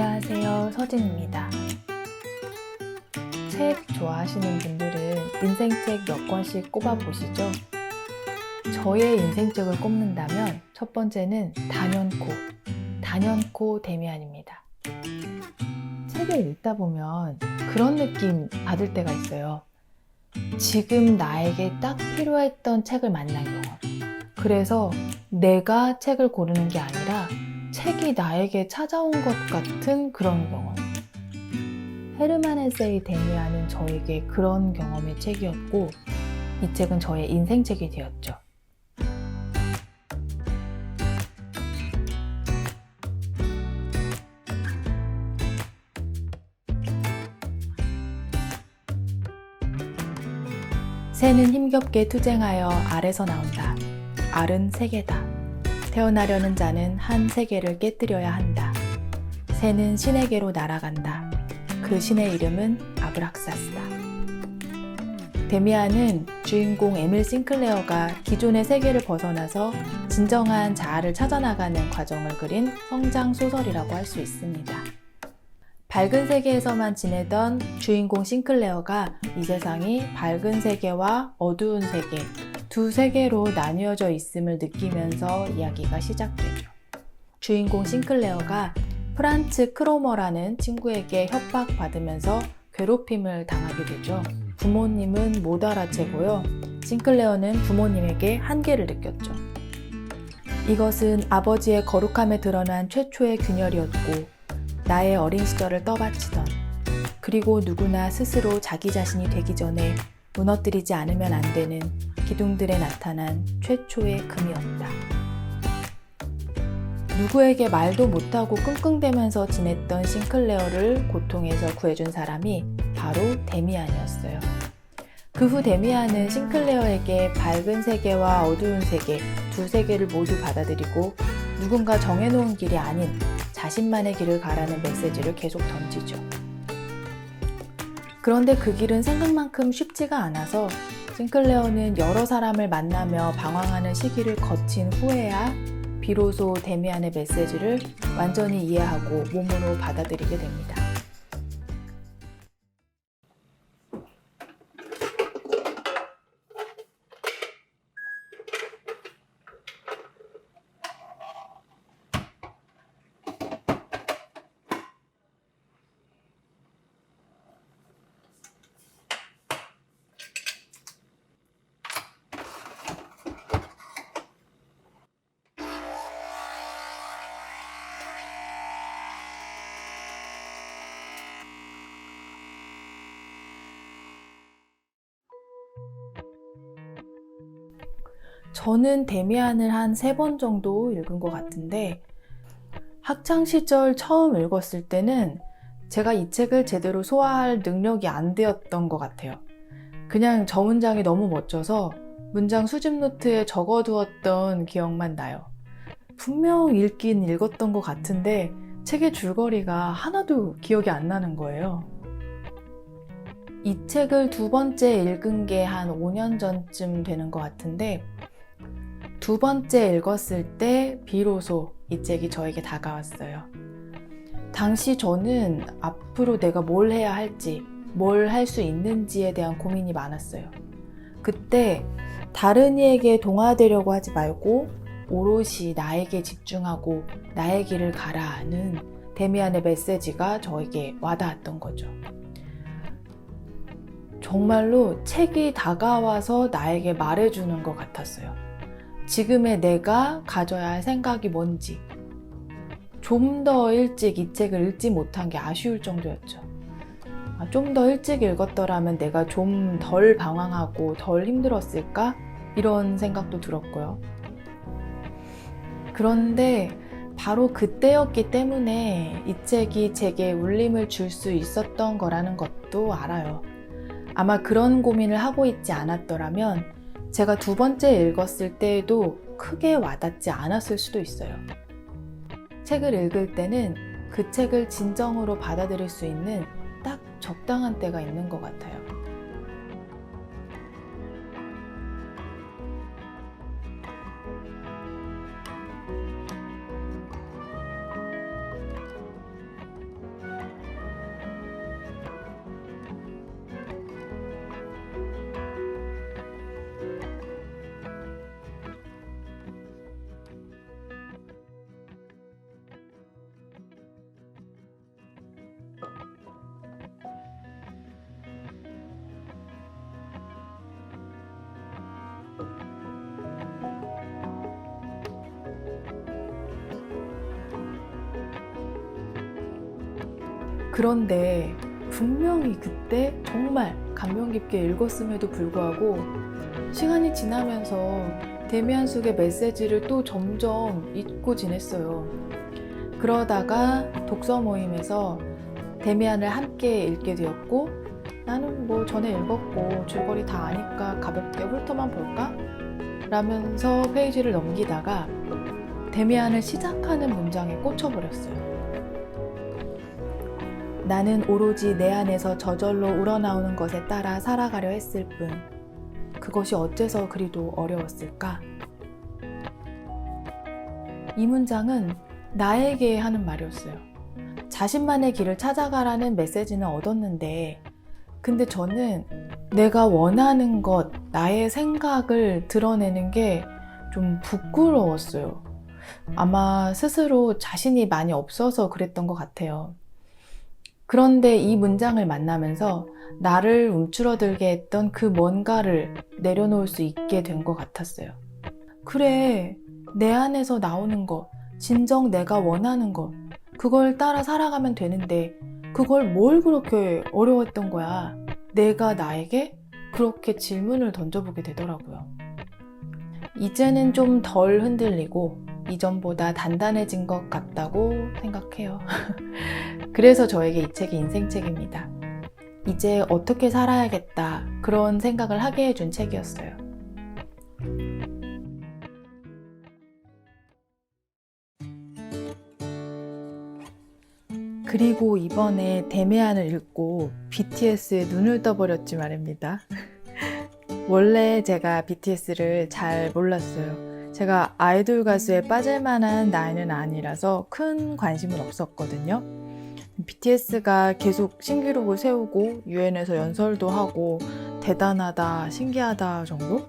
안녕하세요, 서진입니다. 책 좋아하시는 분들은 인생책 몇 권씩 꼽아보시죠? 저의 인생책을 꼽는다면 첫 번째는 단연코 데미안입니다. 책을 읽다 보면 그런 느낌 받을 때가 있어요. 지금 나에게 딱 필요했던 책을 만난 경험. 그래서 내가 책을 고르는 게 아니라 책이 나에게 찾아온 것 같은 그런 경험. 헤르만 헬세의 데미안은 저에게 그런 경험의 책이었고, 이 책은 저의 인생책이 되었죠. 새는 힘겹게 투쟁하여 알에서 나온다. 알은 세계다. 태어나려는 자는 한 세계를 깨뜨려야 한다. 새는 신에게로 날아간다. 그 신의 이름은 아브락사스다. 데미안은 주인공 에밀 싱클레어가 기존의 세계를 벗어나서 진정한 자아를 찾아나가는 과정을 그린 성장 소설이라고 할 수 있습니다. 밝은 세계에서만 지내던 주인공 싱클레어가 이 세상이 밝은 세계와 어두운 세계, 두 세계로 나뉘어져 있음을 느끼면서 이야기가 시작되죠. 주인공 싱클레어가 프란츠 크로머라는 친구에게 협박받으면서 괴롭힘을 당하게 되죠. 부모님은 못 알아채고요. 싱클레어는 부모님에게 한계를 느꼈죠. 이것은 아버지의 거룩함에 드러난 최초의 균열이었고, 나의 어린 시절을 떠받치던, 그리고 누구나 스스로 자기 자신이 되기 전에 무너뜨리지 않으면 안 되는 기둥들에 나타난 최초의 금이었다. 누구에게 말도 못하고 끙끙대면서 지냈던 싱클레어를 고통에서 구해준 사람이 바로 데미안이었어요. 그 후 데미안은 싱클레어에게 밝은 세계와 어두운 세계, 두 세계를 모두 받아들이고 누군가 정해놓은 길이 아닌 자신만의 길을 가라는 메시지를 계속 던지죠. 그런데 그 길은 생각만큼 쉽지가 않아서 싱클레어는 여러 사람을 만나며 방황하는 시기를 거친 후에야 비로소 데미안의 메시지를 완전히 이해하고 몸으로 받아들이게 됩니다. 저는 데미안을 한 3번 정도 읽은 것 같은데, 학창시절 처음 읽었을 때는 제가 이 책을 제대로 소화할 능력이 안 되었던 것 같아요. 그냥 저 문장이 너무 멋져서 문장 수집 노트에 적어두었던 기억만 나요. 분명 읽긴 읽었던 것 같은데 책의 줄거리가 하나도 기억이 안 나는 거예요. 이 책을 두 번째 읽은 게 한 5년 전쯤 되는 것 같은데, 두 번째 읽었을 때 비로소 이 책이 저에게 다가왔어요. 당시 저는 앞으로 내가 뭘 해야 할지, 뭘 할 수 있는지에 대한 고민이 많았어요. 그때 다른 이에게 동화되려고 하지 말고 오롯이 나에게 집중하고 나의 길을 가라는 데미안의 메시지가 저에게 와닿았던 거죠. 정말로 책이 다가와서 나에게 말해주는 것 같았어요. 지금의 내가 가져야 할 생각이 뭔지. 좀 더 일찍 이 책을 읽지 못한 게 아쉬울 정도였죠. 좀 더 일찍 읽었더라면 내가 좀 덜 방황하고 덜 힘들었을까? 이런 생각도 들었고요. 그런데 바로 그때였기 때문에 이 책이 제게 울림을 줄 수 있었던 거라는 것도 알아요. 아마 그런 고민을 하고 있지 않았더라면 제가 두 번째 읽었을 때에도 크게 와닿지 않았을 수도 있어요. 책을 읽을 때는 그 책을 진정으로 받아들일 수 있는 딱 적당한 때가 있는 것 같아요. 그런데 분명히 그때 정말 감명 깊게 읽었음에도 불구하고 시간이 지나면서 데미안 숙의 메시지를 또 점점 잊고 지냈어요. 그러다가 독서 모임에서 데미안을 함께 읽게 되었고, 나는 뭐 전에 읽었고 줄거리 다 아니까 가볍게 훑어만 볼까? 라면서 페이지를 넘기다가 데미안을 시작하는 문장에 꽂혀버렸어요. 나는 오로지 내 안에서 저절로 우러나오는 것에 따라 살아가려 했을 뿐 그것이 어째서 그리도 어려웠을까? 이 문장은 나에게 하는 말이었어요. 자신만의 길을 찾아가라는 메시지는 얻었는데, 근데 저는 내가 원하는 것, 나의 생각을 드러내는 게 좀 부끄러웠어요. 아마 스스로 자신이 많이 없어서 그랬던 것 같아요. 그런데 이 문장을 만나면서 나를 움츠러들게 했던 그 뭔가를 내려놓을 수 있게 된 것 같았어요. 그래, 내 안에서 나오는 것, 진정 내가 원하는 것, 그걸 따라 살아가면 되는데 그걸 뭘 그렇게 어려웠던 거야. 내가 나에게 그렇게 질문을 던져보게 되더라고요. 이제는 좀 덜 흔들리고 이전보다 단단해진 것 같다고 생각해요. 그래서 저에게 이 책이 인생책입니다. 이제 어떻게 살아야겠다, 그런 생각을 하게 해준 책이었어요. 그리고 이번에 데미안을 읽고 BTS에 눈을 떠버렸지 말입니다. 원래 제가 BTS를 잘 몰랐어요. 제가 아이돌 가수에 빠질 만한 나이는 아니라서 큰 관심은 없었거든요. BTS가 계속 신기록을 세우고 유엔에서 연설도 하고 대단하다, 신기하다 정도?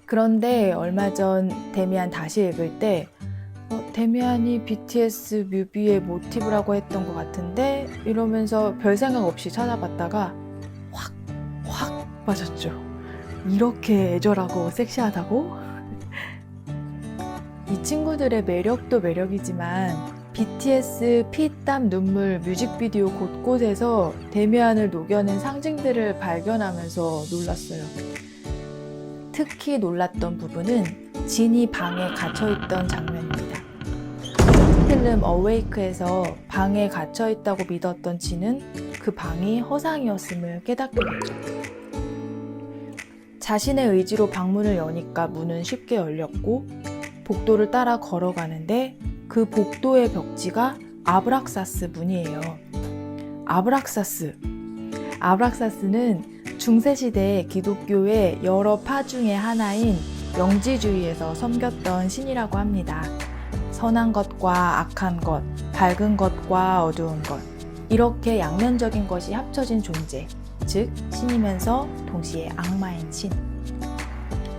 그런데 얼마 전 데미안 다시 읽을 때 데미안이 BTS 뮤비의 모티브라고 했던 것 같은데, 이러면서 별 생각 없이 찾아봤다가 확 빠졌죠. 이렇게 애절하고 섹시하다고? 이 친구들의 매력도 매력이지만 BTS 피, 땀, 눈물 뮤직비디오 곳곳에서 데미안을 녹여낸 상징들을 발견하면서 놀랐어요. 특히 놀랐던 부분은 진이 방에 갇혀있던 장면입니다. 필름 어웨이크에서 방에 갇혀있다고 믿었던 진은 그 방이 허상이었음을 깨닫게 되죠. 자신의 의지로 방문을 여니까 문은 쉽게 열렸고, 복도를 따라 걸어가는데 그 복도의 벽지가 아브락사스 문이에요. 아브락사스는 중세시대 기독교의 여러 파 중의 하나인 영지주의에서 섬겼던 신이라고 합니다. 선한 것과 악한 것, 밝은 것과 어두운 것, 이렇게 양면적인 것이 합쳐진 존재, 즉 신이면서 동시에 악마인 신.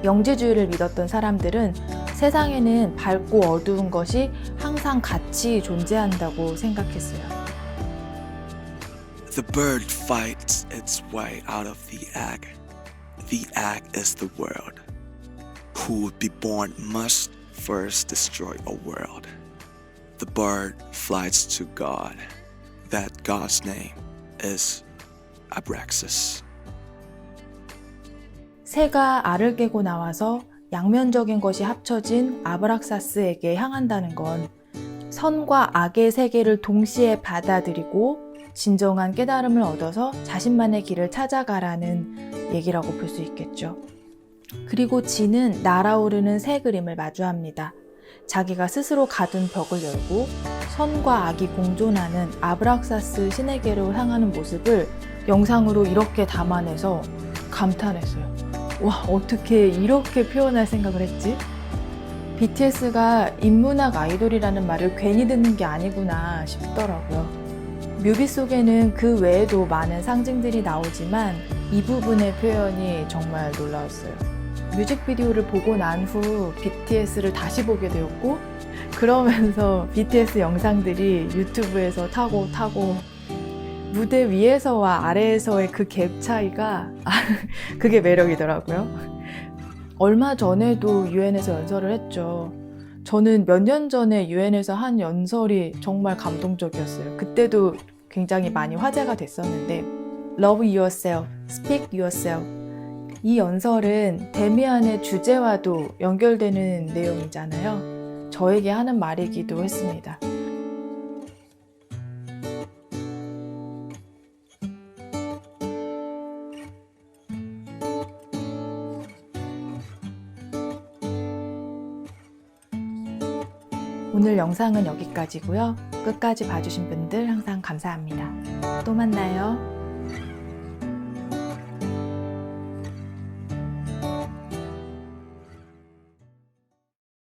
영지주의를 믿었던 사람들은 세상에는 밝고 어두운 것이 항상 같이 존재한다고 생각했어요. The bird fights its way out of the egg. The egg is the world. Who would be born must first destroy a world. The bird flies to God. That God's name is Abraxas. 새가 알을 깨고 나와서 양면적인 것이 합쳐진 아브락사스에게 향한다는 건 선과 악의 세계를 동시에 받아들이고 진정한 깨달음을 얻어서 자신만의 길을 찾아가라는 얘기라고 볼 수 있겠죠. 그리고 진은 날아오르는 새 그림을 마주합니다. 자기가 스스로 가둔 벽을 열고 선과 악이 공존하는 아브락사스 신에게로 향하는 모습을 영상으로 이렇게 담아내서 감탄했어요. 와, 어떻게 이렇게 표현할 생각을 했지? BTS가 인문학 아이돌이라는 말을 괜히 듣는 게 아니구나 싶더라고요. 뮤비 속에는 그 외에도 많은 상징들이 나오지만 이 부분의 표현이 정말 놀라웠어요. 뮤직비디오를 보고 난 후 BTS를 다시 보게 되었고, 그러면서 BTS 영상들이 유튜브에서 타고 무대 위에서와 아래에서의 그 갭 차이가 그게 매력이더라고요. 얼마 전에도 유엔에서 연설을 했죠. 저는 몇 년 전에 유엔에서 한 연설이 정말 감동적이었어요. 그때도 굉장히 많이 화제가 됐었는데 Love yourself, speak yourself. 이 연설은 데미안의 주제와도 연결되는 내용이잖아요. 저에게 하는 말이기도 했습니다. 오늘 영상은 여기까지고요. 끝까지 봐주신 분들 항상 감사합니다. 또 만나요.